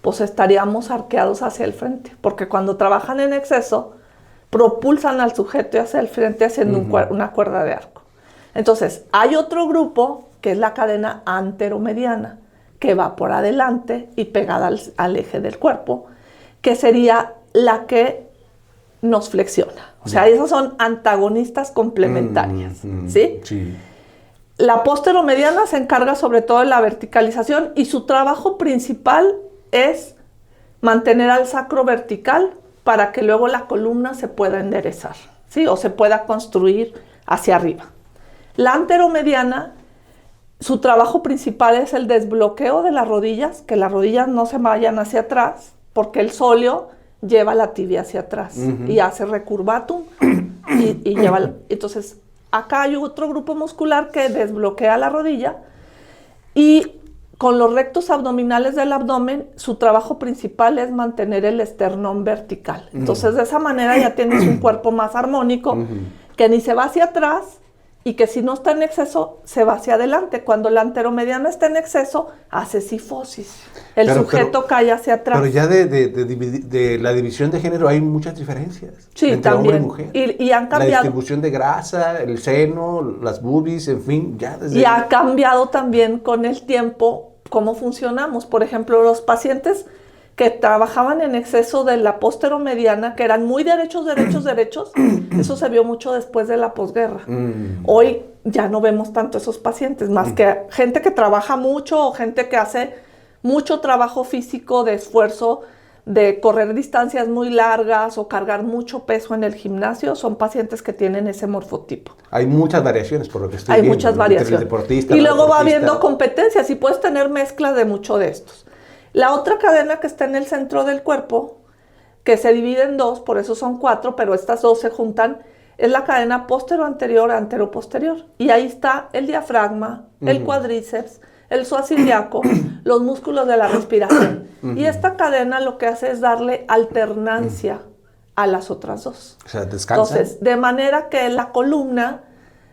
pues estaríamos arqueados hacia el frente. Porque cuando trabajan en exceso, propulsan al sujeto hacia el frente haciendo una cuerda de arco. Entonces, hay otro grupo que es la cadena anteromediana, que va por adelante y pegada al eje del cuerpo, que sería la que nos flexiona. O sea, esas son antagonistas complementarias, ¿sí? Sí. La posteromediana se encarga sobre todo de la verticalización y su trabajo principal es mantener al sacro vertical para que luego la columna se pueda enderezar, ¿sí? O se pueda construir hacia arriba. La anteromediana, su trabajo principal es el desbloqueo de las rodillas, que las rodillas no se vayan hacia atrás, porque el sóleo lleva la tibia hacia atrás y hace recurvatum y lleva. Entonces, acá hay otro grupo muscular que desbloquea la rodilla y con los rectos abdominales del abdomen, su trabajo principal es mantener el esternón vertical. Entonces, de esa manera ya tienes un cuerpo más armónico que ni se va hacia atrás y que si no está en exceso, se va hacia adelante. Cuando la anteromediana está en exceso, hace cifosis. El sujeto cae hacia atrás. Pero ya de la división de género hay muchas diferencias. Sí, entre también. hombre y mujer. Y han cambiado. La distribución de grasa, el seno, las boobies, en fin, ya desde... Y ha cambiado también con el tiempo cómo funcionamos. Por ejemplo, los pacientes que trabajaban en exceso de la posteromediana, que eran muy derechos, eso se vio mucho después de la posguerra. Hoy ya no vemos tanto esos pacientes, más que gente que trabaja mucho o gente que hace mucho trabajo físico de esfuerzo, de correr distancias muy largas o cargar mucho peso en el gimnasio, son pacientes que tienen ese morfotipo. Hay muchas variaciones por lo que estoy viendo. Hay muchas variaciones. Y luego va habiendo competencias y puedes tener mezcla de mucho de estos. La otra cadena que está en el centro del cuerpo, que se divide en dos, por eso son 4, pero estas dos se juntan, es la cadena postero-anterior, antero-posterior. Y ahí está el diafragma, el cuádriceps, el psoas ilíaco, los músculos de la respiración. Y esta cadena lo que hace es darle alternancia a las otras dos. O sea, descansa. Entonces, de manera que la columna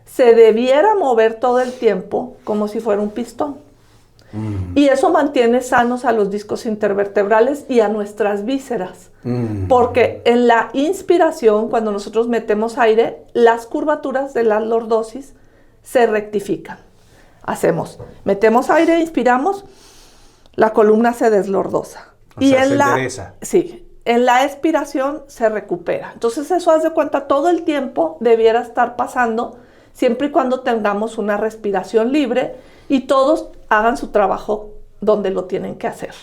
se debiera mover todo el tiempo como si fuera un pistón. Y eso mantiene sanos a los discos intervertebrales y a nuestras vísceras. Porque en la inspiración, cuando nosotros metemos aire, las curvaturas de la lordosis se rectifican. Metemos aire, inspiramos, la columna se deslordosa. Se endereza. Sí, en la expiración se recupera. Entonces eso, haz de cuenta, todo el tiempo debiera estar pasando, siempre y cuando tengamos una respiración libre y todos hagan su trabajo donde lo tienen que hacer.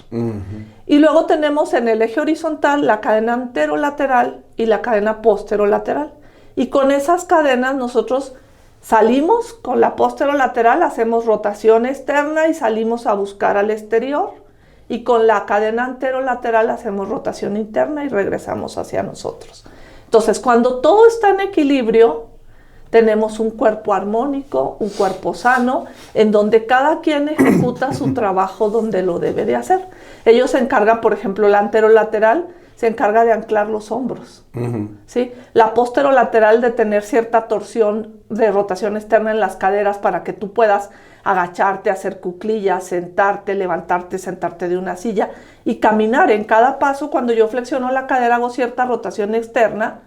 Y luego tenemos en el eje horizontal la cadena anterolateral y la cadena posterolateral. Y con esas cadenas nosotros salimos con la posterolateral, hacemos rotación externa y salimos a buscar al exterior. Y con la cadena anterolateral hacemos rotación interna y regresamos hacia nosotros. Entonces, cuando todo está en equilibrio, tenemos un cuerpo armónico, un cuerpo sano, en donde cada quien ejecuta su trabajo donde lo debe de hacer. Ellos se encargan, por ejemplo, la anterolateral se encarga de anclar los hombros, ¿sí? La posterolateral de tener cierta torsión de rotación externa en las caderas para que tú puedas agacharte, hacer cuclillas, sentarte, levantarte, sentarte de una silla y caminar. En cada paso, cuando yo flexiono la cadera, hago cierta rotación externa,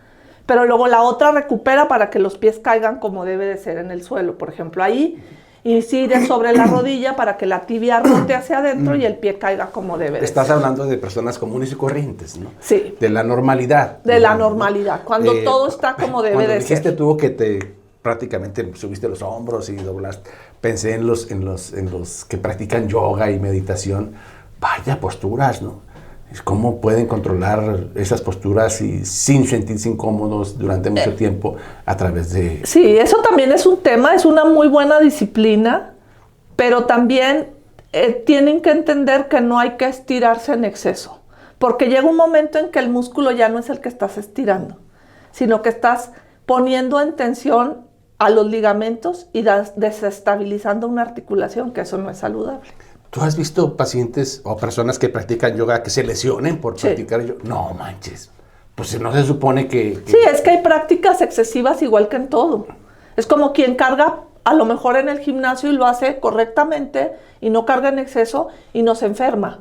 pero luego la otra recupera para que los pies caigan como debe de ser en el suelo. Por ejemplo, ahí incide sobre la rodilla para que la tibia rote hacia adentro y el pie caiga como debe de ser. Estás hablando de personas comunes y corrientes, ¿no? Sí. De la normalidad. De la normalidad, cuando todo está como debe de ser. Cuando dijiste tú que te prácticamente subiste los hombros y doblaste, pensé en los que practican yoga y meditación. Vaya posturas, ¿no? ¿Cómo pueden controlar esas posturas y sin sentirse incómodos durante mucho tiempo a través de...? Sí, eso también es un tema, es una muy buena disciplina, pero también tienen que entender que no hay que estirarse en exceso, porque llega un momento en que el músculo ya no es el que estás estirando, sino que estás poniendo en tensión a los ligamentos y desestabilizando una articulación, que eso no es saludable. ¿Tú has visto pacientes o personas que practican yoga que se lesionen por Sí. practicar yoga? No manches. Pues no se supone que... Sí, es que hay prácticas excesivas igual que en todo. Es como quien carga a lo mejor en el gimnasio y lo hace correctamente y no carga en exceso y no se enferma.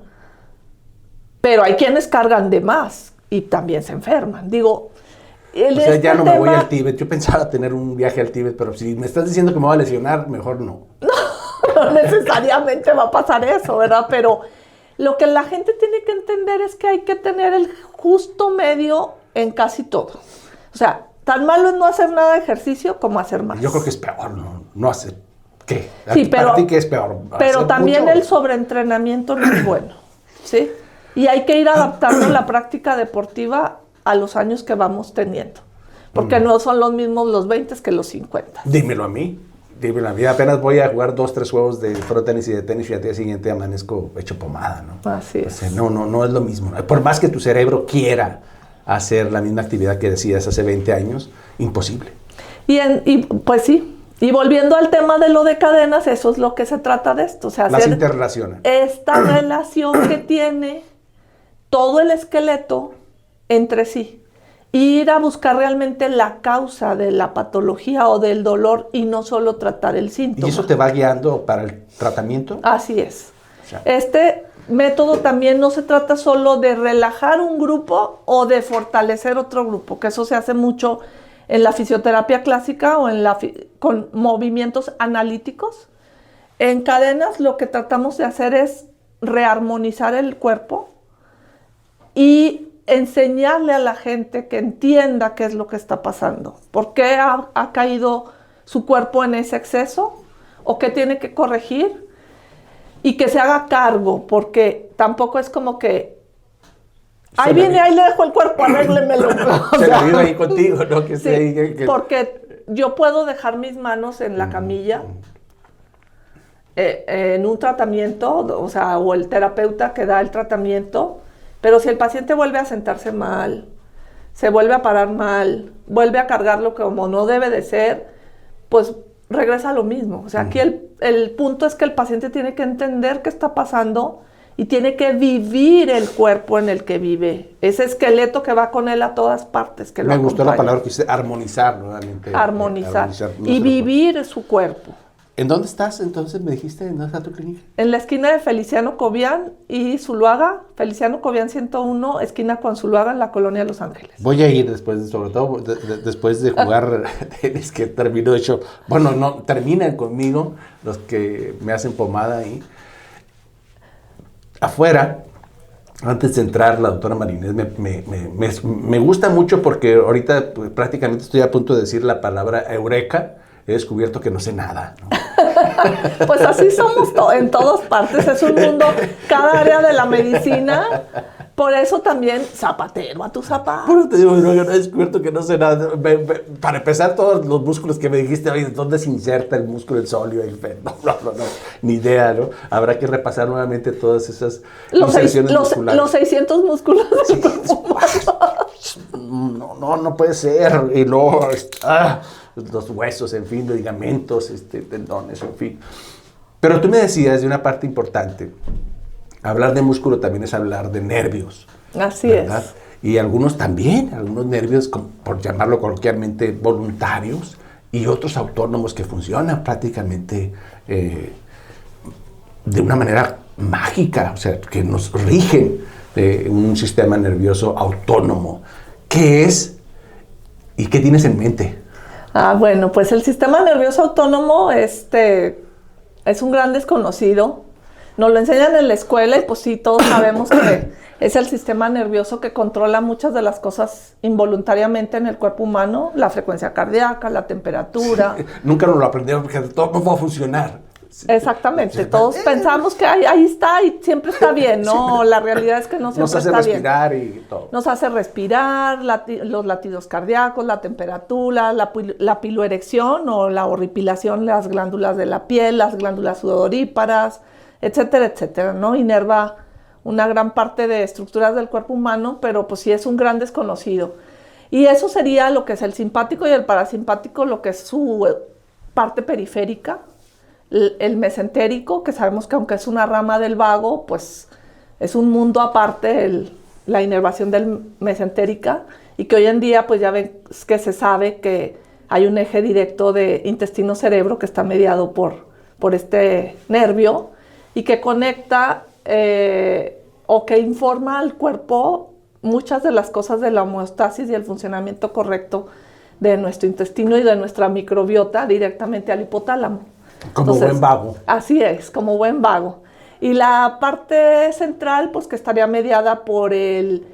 Pero hay quienes cargan de más y también se enferman. Digo, O sea, ya no me voy al Tíbet. Yo pensaba tener un viaje al Tíbet, pero si me estás diciendo que me voy a lesionar, mejor no. No necesariamente va a pasar eso, ¿verdad? Pero lo que la gente tiene que entender es que hay que tener el justo medio en casi todo. O sea, tan malo es no hacer nada de ejercicio como hacer más. Yo creo que es peor, no hacer. ¿Qué? Sí, ¿Para ti qué es peor? Pero también mucho? el sobreentrenamiento no es bueno, ¿sí? Y hay que ir adaptando la práctica deportiva a los años que vamos teniendo. Porque no son los mismos los 20 que los 50. Dímelo a mí. Apenas voy a jugar 2-3 juegos de pro tenis y de tenis y al día siguiente amanezco hecho pomada, ¿no? Así es. O sea, no es lo mismo. Por más que tu cerebro quiera hacer la misma actividad que decías hace 20 años, imposible. Y pues sí. Y volviendo al tema de lo de cadenas, eso es lo que se trata de esto. O sea, Las interrelaciones. Esta relación que tiene todo el esqueleto entre sí. Ir a buscar realmente la causa de la patología o del dolor y no solo tratar el síntoma. ¿Y eso te va guiando para el tratamiento? Así es. O sea, Este método también no se trata solo de relajar un grupo o de fortalecer otro grupo, que eso se hace mucho en la fisioterapia clásica o con movimientos analíticos. En cadenas lo que tratamos de hacer es rearmonizar el cuerpo y enseñarle a la gente que entienda qué es lo que está pasando, por qué ha caído su cuerpo en ese exceso o qué tiene que corregir y que se haga cargo, porque tampoco es como que ahí viene, ahí le dejo el cuerpo, arréglemelo. Se la vive ahí contigo, ¿no? Que sí, ahí, porque yo puedo dejar mis manos en la camilla en un tratamiento, o sea, o el terapeuta que da el tratamiento. Pero si el paciente vuelve a sentarse mal, se vuelve a parar mal, vuelve a cargarlo como no debe de ser, pues regresa a lo mismo. O sea, aquí el punto es que el paciente tiene que entender qué está pasando y tiene que vivir el cuerpo en el que vive. Ese esqueleto que va con él a todas partes. Que me gustó la palabra que dice armonizar nuevamente. Armonizar y vivir su cuerpo. ¿En dónde estás entonces? Me dijiste, ¿en dónde está tu clínica? En la esquina de Feliciano Cobian y Zuluaga, Feliciano Cobian 101, esquina con Zuluaga en la colonia Los Ángeles. Voy a ir después, sobre todo después de jugar tenis, que termino, de hecho, bueno, no, terminan conmigo los que me hacen pomada ahí. Afuera, antes de entrar, la doctora Marinés me gusta mucho porque ahorita pues, prácticamente estoy a punto de decir la palabra eureka. He descubierto que no sé nada, ¿no? Pues así somos en todas partes, es un mundo, cada área de la medicina, por eso también zapatero a tu zapato. Bueno, te digo, no, he descubierto que no sé nada. Para empezar, todos los músculos que me dijiste, oye, ¿dónde se inserta el músculo, el sóleo, el fe? No, ni idea, ¿no? Habrá que repasar nuevamente todas esas inserciones musculares. Los 600 músculos del cuerpo humano. No puede ser. Y luego, los huesos, en fin, los ligamentos, tendones, en fin. Pero tú me decías de una parte importante. Hablar de músculo también es hablar de nervios. Así ¿verdad? es. Y algunos también, algunos nervios, por llamarlo coloquialmente, voluntarios, y otros autónomos que funcionan prácticamente de una manera mágica, o sea, que nos rigen un sistema nervioso autónomo. ¿Qué es y qué tienes en mente? Bueno, pues el sistema nervioso autónomo es un gran desconocido. Nos lo enseñan en la escuela y pues sí, todos sabemos que es el sistema nervioso que controla muchas de las cosas involuntariamente en el cuerpo humano, la frecuencia cardíaca, la temperatura. Sí, nunca nos lo aprendieron porque todo no va a funcionar. Exactamente, todos pensamos que ahí está y siempre está bien, ¿no? La realidad es que no siempre está bien. Nos hace respirar y todo. Nos hace respirar, los latidos cardíacos, la temperatura, la piloerección o la horripilación, las glándulas de la piel, las glándulas sudoríparas, etcétera, etcétera, ¿no? Inerva una gran parte de estructuras del cuerpo humano, pero pues sí es un gran desconocido. Y eso sería lo que es el simpático y el parasimpático, lo que es su parte periférica. El mesentérico, que sabemos que aunque es una rama del vago, pues es un mundo aparte, la inervación del mesentérica, y que hoy en día pues ya ven que se sabe que hay un eje directo de intestino-cerebro que está mediado por este nervio y que conecta o que informa al cuerpo muchas de las cosas de la homeostasis y el funcionamiento correcto de nuestro intestino y de nuestra microbiota directamente al hipotálamo. Como buen vago. Así es, como buen vago. Y la parte central, pues que estaría mediada por el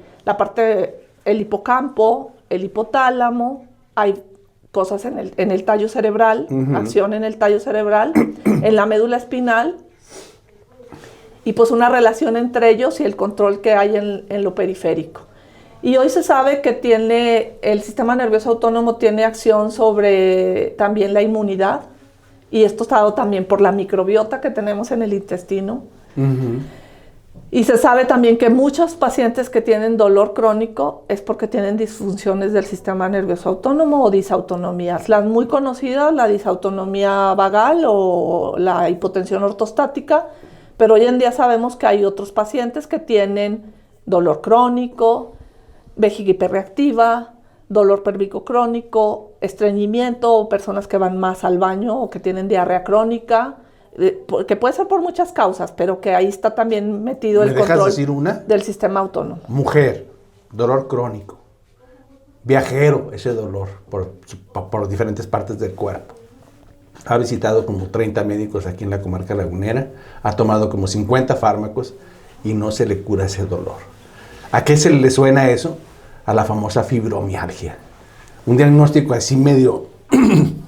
hipocampo, el hipotálamo, hay cosas en el tallo cerebral, acción en el tallo cerebral, en la médula espinal, y pues una relación entre ellos y el control que hay en lo periférico. Y hoy se sabe que el sistema nervioso autónomo tiene acción sobre también la inmunidad, y esto está dado también por la microbiota que tenemos en el intestino. Y se sabe también que muchos pacientes que tienen dolor crónico es porque tienen disfunciones del sistema nervioso autónomo o disautonomías. Las muy conocidas, la disautonomía vagal o la hipotensión ortostática, pero hoy en día sabemos que hay otros pacientes que tienen dolor crónico, vejiga hiperreactiva, dolor pélvico crónico, estreñimiento, o personas que van más al baño o que tienen diarrea crónica, que puede ser por muchas causas, pero que ahí está también metido el control decir una? Del sistema autónomo. Mujer, dolor crónico, viajero, ese dolor por diferentes partes del cuerpo. Ha visitado como 30 médicos aquí en la comarca lagunera, ha tomado como 50 fármacos y no se le cura ese dolor. ¿A qué se le suena eso? A la famosa fibromialgia. Un diagnóstico así medio...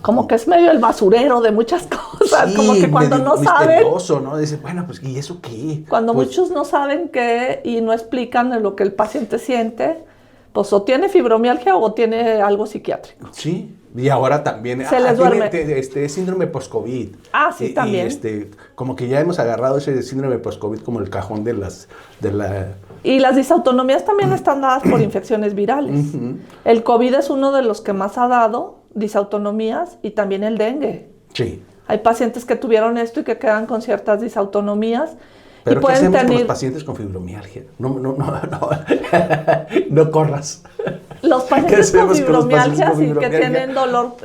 Como que es medio el basurero de muchas cosas, sí, como que cuando no saben... ¿no? Dice, bueno, pues, ¿y eso qué? Cuando pues, muchos no saben qué y no explican lo que el paciente siente, pues o tiene fibromialgia o tiene algo psiquiátrico. Sí, y ahora también... Se les duerme. Tiene síndrome post-COVID. Ah, sí, también. Como que ya hemos agarrado ese síndrome post-COVID como el cajón de la... Y las disautonomías también están dadas por infecciones virales. El COVID es uno de los que más ha dado disautonomías, y también el dengue. Sí. Hay pacientes que tuvieron esto y que quedan con ciertas disautonomías. Pero y pueden ¿qué hacemos tener... con los pacientes con fibromialgia? No corras. Los pacientes con fibromialgia, sí, que tienen dolor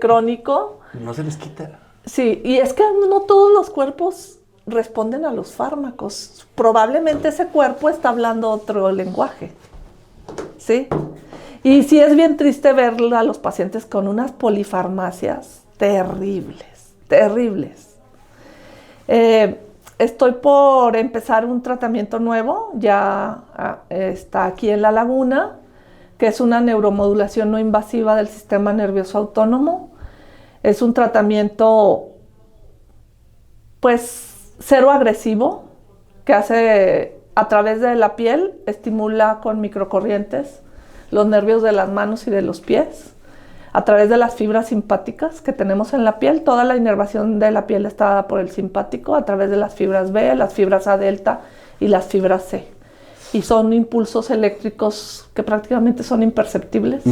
crónico. No se les quita. Sí, y es que no todos los cuerpos responden a los fármacos. Probablemente ese cuerpo está hablando otro lenguaje. ¿Sí? Y sí es bien triste ver a los pacientes con unas polifarmacias terribles, terribles. Estoy por empezar un tratamiento nuevo, ya está aquí en La Laguna, que es una neuromodulación no invasiva del sistema nervioso autónomo. Es un tratamiento, pues, cero agresivo, que hace a través de la piel, estimula con microcorrientes los nervios de las manos y de los pies. A través de las fibras simpáticas que tenemos en la piel, toda la inervación de la piel está dada por el simpático, a través de las fibras B, las fibras A delta y las fibras C. Y son impulsos eléctricos que prácticamente son imperceptibles.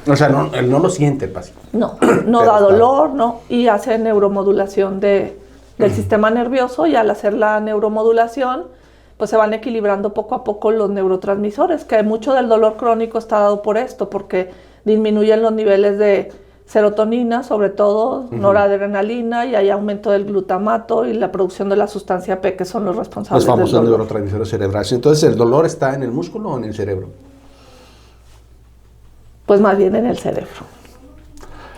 O sea, él no lo siente el paciente. No da dolor, no, y hace neuromodulación del sistema nervioso, y al hacer la neuromodulación, pues se van equilibrando poco a poco los neurotransmisores, que mucho del dolor crónico está dado por esto, porque disminuyen los niveles de serotonina, sobre todo noradrenalina, y hay aumento del glutamato y la producción de la sustancia P, que son los responsables del dolor. Los famosos neurotransmisores cerebrales. Entonces, ¿el dolor está en el músculo o en el cerebro? Pues más bien en el cerebro.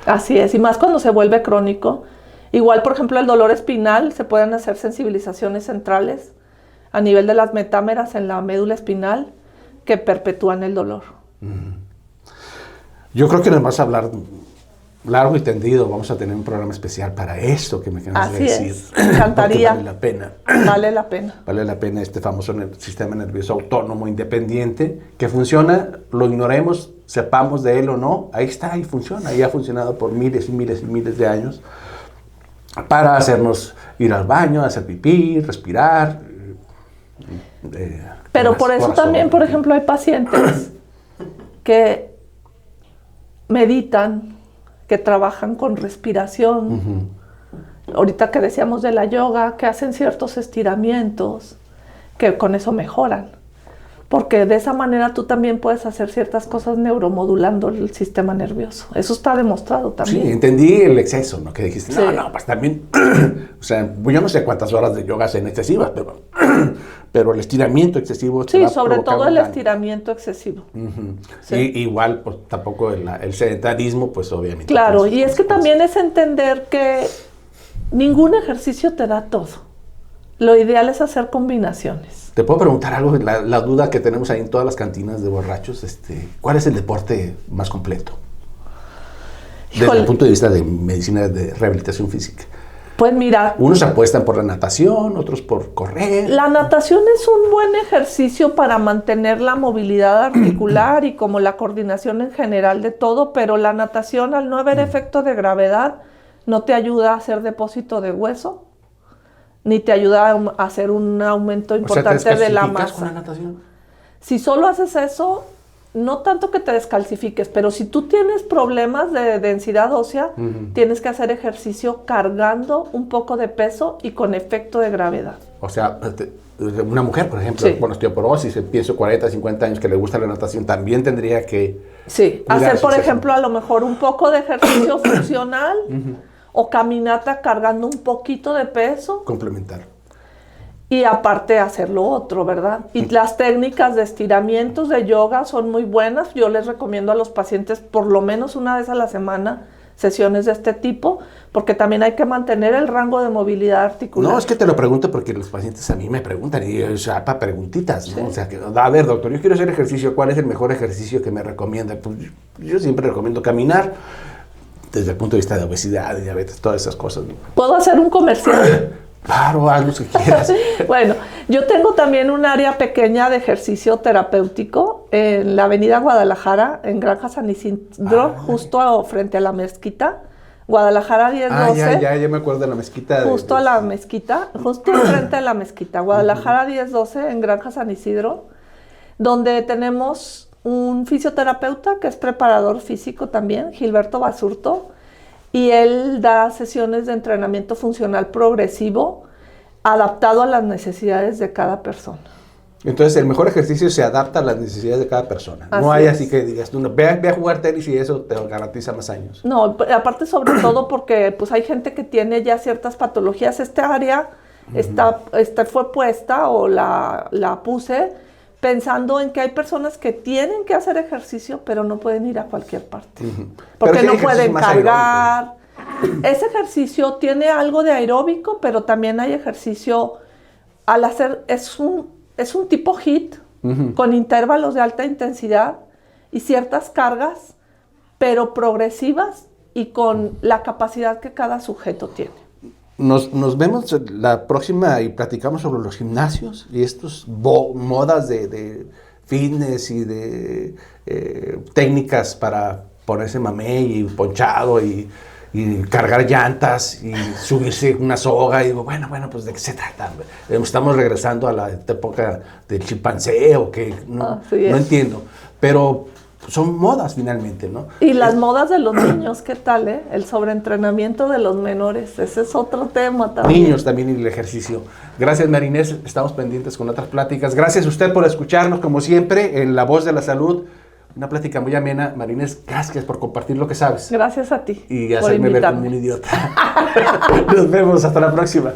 Así es, y más cuando se vuelve crónico. Igual, por ejemplo, el dolor espinal, se pueden hacer sensibilizaciones centrales a nivel de las metámeras en la médula espinal que perpetúan el dolor. Yo creo que nos vas a hablar largo y tendido. Vamos a tener un programa especial para esto que me acabas de decir. Así es, me encantaría. Vale la pena. Vale la pena. Vale la pena este famoso sistema nervioso autónomo independiente que funciona, lo ignoremos, sepamos de él o no, ahí está y funciona, y ha funcionado por miles y miles y miles de años para hacernos ir al baño, hacer pipí, respirar. Pero por eso también, por ejemplo, hay pacientes que meditan, que trabajan con respiración. Ahorita que decíamos de la yoga, que hacen ciertos estiramientos, que con eso mejoran. Porque de esa manera tú también puedes hacer ciertas cosas neuromodulando el sistema nervioso. Eso está demostrado también. Sí, entendí el exceso, ¿no? Que dijiste, Sí. no, pues también, o sea, yo no sé cuántas horas de yoga sean excesivas, pero el estiramiento excesivo te va Sí, a sobre provocar todo un el daño. estiramiento excesivo. Sí. Y igual, pues tampoco el sedentarismo, pues obviamente. Claro, pues, y es que también es entender que ningún ejercicio te da todo. Lo ideal es hacer combinaciones. Te puedo preguntar algo, la duda que tenemos ahí en todas las cantinas de borrachos, ¿cuál es el deporte más completo? Desde Híjole. el punto de vista de medicina de rehabilitación física. Pues mira, Unos apuestan por la natación, otros por correr. la natación es un buen ejercicio para mantener la movilidad articular y como la coordinación en general de todo, pero la natación, al no haber efecto de gravedad, no te ayuda a hacer depósito de hueso, ni te ayuda a hacer un aumento O sea, ¿te importante de la descalcificas con la masa. natación? Si solo haces eso, no tanto que te descalcifiques, pero si tú tienes problemas de densidad ósea, tienes que hacer ejercicio cargando un poco de peso y con efecto de gravedad. O sea, una mujer, por ejemplo, Sí. con osteoporosis, pienso 40, 50 años, que le gusta la natación, también tendría que... Sí, cuidar hacer su por peso. ejemplo a lo mejor un poco de ejercicio funcional o caminata cargando un poquito de peso complementar. y aparte hacer lo otro, ¿verdad? Y las técnicas de estiramientos de yoga son muy buenas. Yo les recomiendo a los pacientes por lo menos una vez a la semana sesiones de este tipo, porque también hay que mantener el rango de movilidad articular. No, es que te lo pregunto porque los pacientes a mí me preguntan y o sea, para preguntitas, ¿no? Sí. O sea, que, a ver, doctor, yo quiero hacer ejercicio, ¿cuál es el mejor ejercicio que me recomienda? Pues yo siempre recomiendo caminar desde el punto de vista de obesidad, de diabetes, todas esas cosas, ¿no? ¿Puedo hacer un comercial? Claro, haz lo que quieras. Bueno, yo tengo también un área pequeña de ejercicio terapéutico en la avenida Guadalajara, en Granja San Isidro, justo frente a la mezquita. Guadalajara 1012. Ya me acuerdo de la mezquita. Justo a la mezquita, justo enfrente de la mezquita. Guadalajara 1012, en Granja San Isidro, donde tenemos un fisioterapeuta que es preparador físico también, Gilberto Basurto, y él da sesiones de entrenamiento funcional progresivo adaptado a las necesidades de cada persona. Entonces, el mejor ejercicio se adapta a las necesidades de cada persona. Así no hay es. así que digas, tú, ve a jugar tenis y eso te garantiza más años. No, aparte sobre todo porque pues hay gente que tiene ya ciertas patologías. Esta área fue puesta o la puse pensando en que hay personas que tienen que hacer ejercicio, pero no pueden ir a cualquier parte. Porque no pueden cargar. Ese ejercicio tiene algo de aeróbico, pero también hay ejercicio al hacer, es un tipo HIIT, con intervalos de alta intensidad y ciertas cargas, pero progresivas y con la capacidad que cada sujeto tiene. Nos vemos la próxima y platicamos sobre los gimnasios y estos modas de fitness y de técnicas para ponerse mamey y ponchado y cargar llantas y subirse una soga. Y digo, bueno, pues ¿de qué se trata? ¿Estamos regresando a la época del chimpancé o qué? No entiendo. Pero son modas finalmente, ¿no? Y las modas de los niños, ¿qué tal, El sobreentrenamiento de los menores, ese es otro tema también. Niños también y el ejercicio. Gracias, Marinés, estamos pendientes con otras pláticas. Gracias a usted por escucharnos, como siempre, en La Voz de la Salud. Una plática muy amena. Marinés, gracias por compartir lo que sabes. Gracias a ti y hacerme ver como un idiota. Nos vemos, hasta la próxima.